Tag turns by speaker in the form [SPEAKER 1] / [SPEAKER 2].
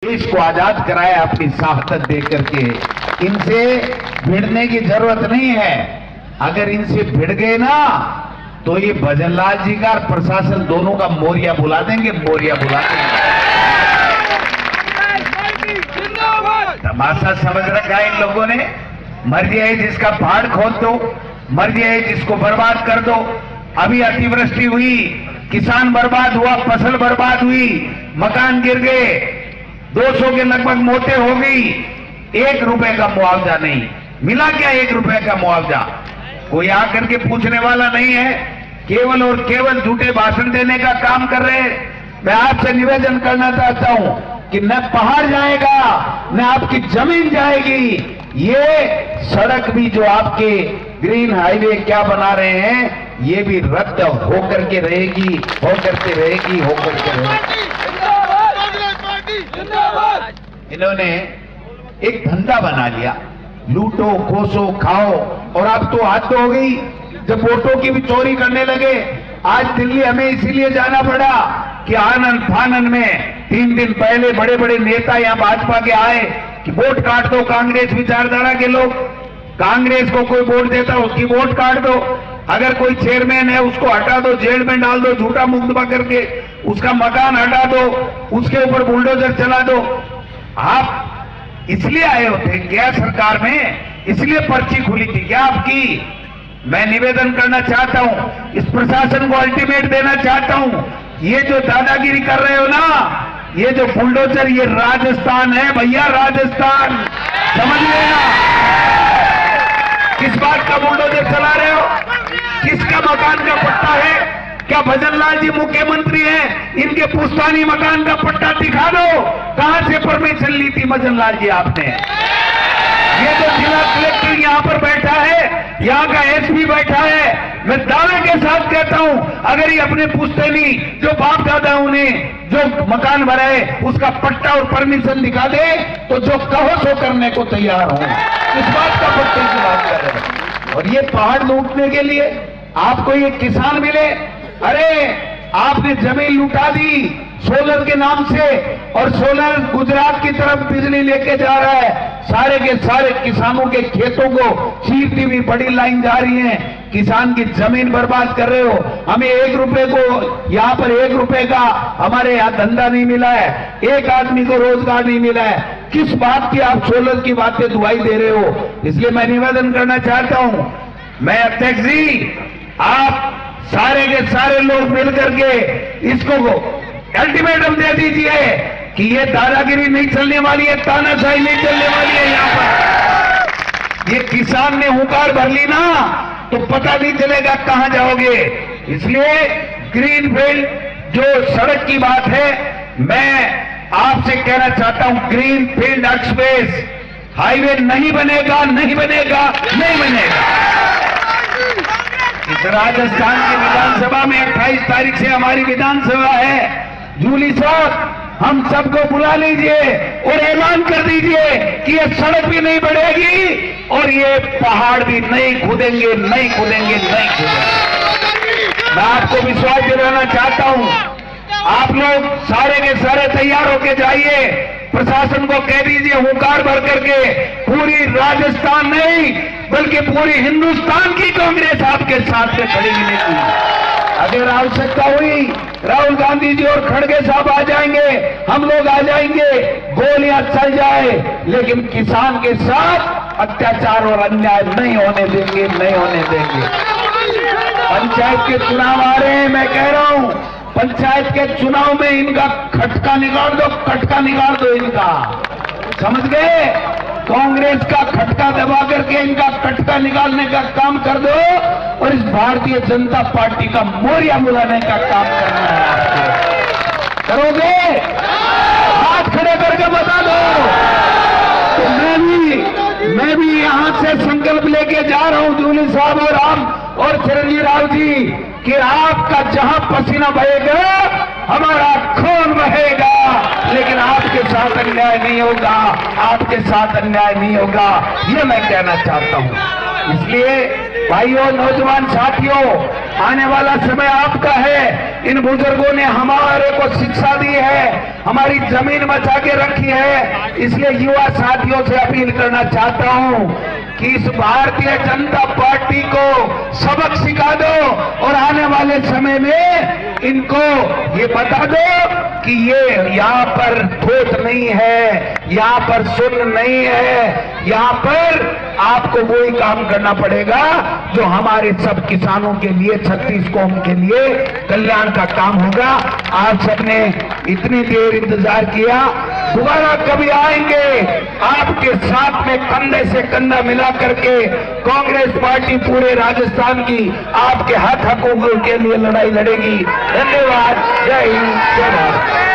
[SPEAKER 1] देश को आजाद कराया अपनी शहादत दे करके। इनसे भिड़ने की जरूरत नहीं है। अगर इनसे भिड़ गए ना तो ये भजनलाल जी का और प्रशासन दोनों का मोरिया बुला देंगे, मोरिया बुला देंगे। तमाशा समझ रखा है इन लोगों ने। मर्जी है जिसका पहाड़ खोद दो, मर्जी है जिसको बर्बाद कर दो। अभी अतिवृष्टि हुई, किसान बर्बाद हुआ, फसल बर्बाद हुई, मकान गिर गए, 200 के लगभग मौतें हो गई। 1 रुपए का मुआवजा नहीं मिला। क्या 1 रुपए का मुआवजा? कोई आकर के पूछने वाला नहीं है। केवल और केवल झूठे भाषण देने का काम कर रहे हैं। मैं आपसे निवेदन करना चाहता हूं कि न पहाड़ जाएगा न आपकी जमीन जाएगी। ये सड़क भी जो आपके ग्रीन हाईवे क्या बना रहे हैं, ये भी रद्द होकर के रहेगी, होकर के रहेगी, होकर के रहेगी। इन्होंने एक धंधा बना लिया, लूटो खोसो खाओ। और अब तो हद हो गई, जब वोटों की भी चोरी करने लगे। आज दिल्ली हमें इसीलिए जाना पड़ा कि आनंद फानन में 3 दिन पहले बड़े बड़े नेता यहां भाजपा के आए कि वोट काट दो कांग्रेस विचारधारा के लोग। कांग्रेस को कोई वोट देता उसकी वोट काट दो। अगर कोई चेयरमैन है उसको हटा दो, जेल में डाल दो, झूठा मुकदमा करके उसका मकान हटा दो, उसके ऊपर बुलडोजर चला दो। आप इसलिए आए होते क्या सरकार में? इसलिए पर्ची खुली थी क्या आपकी? मैं निवेदन करना चाहता हूं, इस प्रशासन को अल्टीमेट देना चाहता हूं। ये जो दादागिरी कर रहे हो ना, ये जो बुलडोजर, ये राजस्थान है भैया, राजस्थान। समझ लेना किस बात का बुलडोजर चला रहे हो, किसका मकान का पट्टा है? क्या भजनलाल जी मुख्यमंत्री हैं? इनके पुश्तैनी मकान का पट्टा दिखा दो। कहां से परमिशन ली थी भजनलाल जी आपने? ये जो जिला कलेक्टर यहाँ पर बैठा है, यहाँ का एसपी बैठा है, मैं दावे के साथ कहता हूं, अगर ये अपने पुश्तैनी जो बाप दादाओं ने जो मकान बनाए उसका पट्टा और परमिशन दिखा दे तो जो कहो सो करने को तैयार हूं। इस बात का पट्टे की बात कर रहे हैं। और ये पहाड़ लूटने के लिए आपको ये किसान मिले? अरे आपने जमीन लुटा दी सोलर के नाम से, और सोलर गुजरात की तरफ बिजली लेके जा रहा है। सारे के सारे किसानों के खेतों को चीरती हुई बड़ी लाइन जा रही है। किसान की जमीन बर्बाद कर रहे हो। हमें 1 रुपए को यहाँ पर 1 रुपए का हमारे यहाँ धंधा नहीं मिला है, एक आदमी को रोजगार नहीं मिला है। किस बात की आप सोलर की बातें दुहाई दे रहे हो? इसलिए मैं निवेदन करना चाहता हूं, मैं अध्यक्ष जी, आप सारे के सारे लोग मिलकर के इसको अल्टीमेटम दे दीजिए कि ये दादागिरी नहीं चलने वाली है, तानाशाही नहीं चलने वाली है। यहाँ पर ये किसान ने हुंकार भर ली ना तो पता नहीं चलेगा कहां जाओगे। इसलिए ग्रीनफील्ड जो सड़क की बात है, मैं आपसे कहना चाहता हूं, ग्रीनफील्ड एक्सप्रेस हाईवे नहीं बनेगा, नहीं बनेगा, नहीं बनेगा। इस राजस्थान की विधानसभा में 28 तारीख से हमारी विधानसभा है। जूली साहब, हम सबको बुला लीजिए और ऐलान कर दीजिए कि ये सड़क भी नहीं बढ़ेगी और ये पहाड़ भी नहीं खुदेंगे, नहीं खुदेंगे, नहीं खुदेंगे। मैं आपको विश्वास दिलाना चाहता हूं, आप लोग सारे के सारे तैयार होके जाइए। प्रशासन को कह दीजिए हुंकार भर करके, पूरी राजस्थान नहीं बल्कि पूरी हिंदुस्तान की कांग्रेस आपके साथ में खड़ी मिलेगी। अगर आवश्यकता हुई राहुल गांधी जी और खड़गे साहब आ जाएंगे, हम लोग आ जाएंगे, गोलियां चल जाए, लेकिन किसान के साथ अत्याचार और अन्याय नहीं होने देंगे, नहीं होने देंगे। पंचायत के चुनाव आ रहे हैं, मैं कह रहा हूं, पंचायत के चुनाव में इनका खटका निकाल दो, खटका निकाल दो इनका। समझ गए? कांग्रेस का खटका दबा करके इनका खटका निकालने का काम कर दो और इस भारतीय जनता पार्टी का मोरिया बुलाने का काम करना है आपको। करोगे? हाथ खड़े करके बता दो। तो मैं भी यहां से संकल्प लेके जा रहा हूं, जूली साहब और आप और चिरंजीवी राव जी, कि आपका जहां पसीना बहेगा हमारा खून बहेगा, लेकिन आपके साथ अन्याय नहीं होगा, आपके साथ अन्याय नहीं होगा, ये मैं कहना चाहता हूं। इसलिए भाइयों, नौजवान साथियों, आने वाला समय आपका है। इन बुजुर्गों ने हमारे को शिक्षा दी है, हमारी जमीन बचा के रखी है। इसलिए युवा साथियों से अपील करना चाहता हूं कि इस भारतीय जनता पार्टी को सबक सिखा दो और आने वाले समय में इनको ये बता दो कि ये यहाँ पर वोट नहीं है, यहाँ पर सुन नहीं है, यहाँ पर आपको वही काम करना पड़ेगा जो हमारे सब किसानों के लिए, 36 कौम के लिए कल्याण का काम होगा। आप सबने इतनी देर इंतजार किया, दोबारा कभी आएंगे आपके साथ में कंधे से कंधा मिला करके कांग्रेस पार्टी पूरे राजस्थान की आपके हकों के लिए लड़ाई लड़ेगी। धन्यवाद। जय हिंद, जय भारत।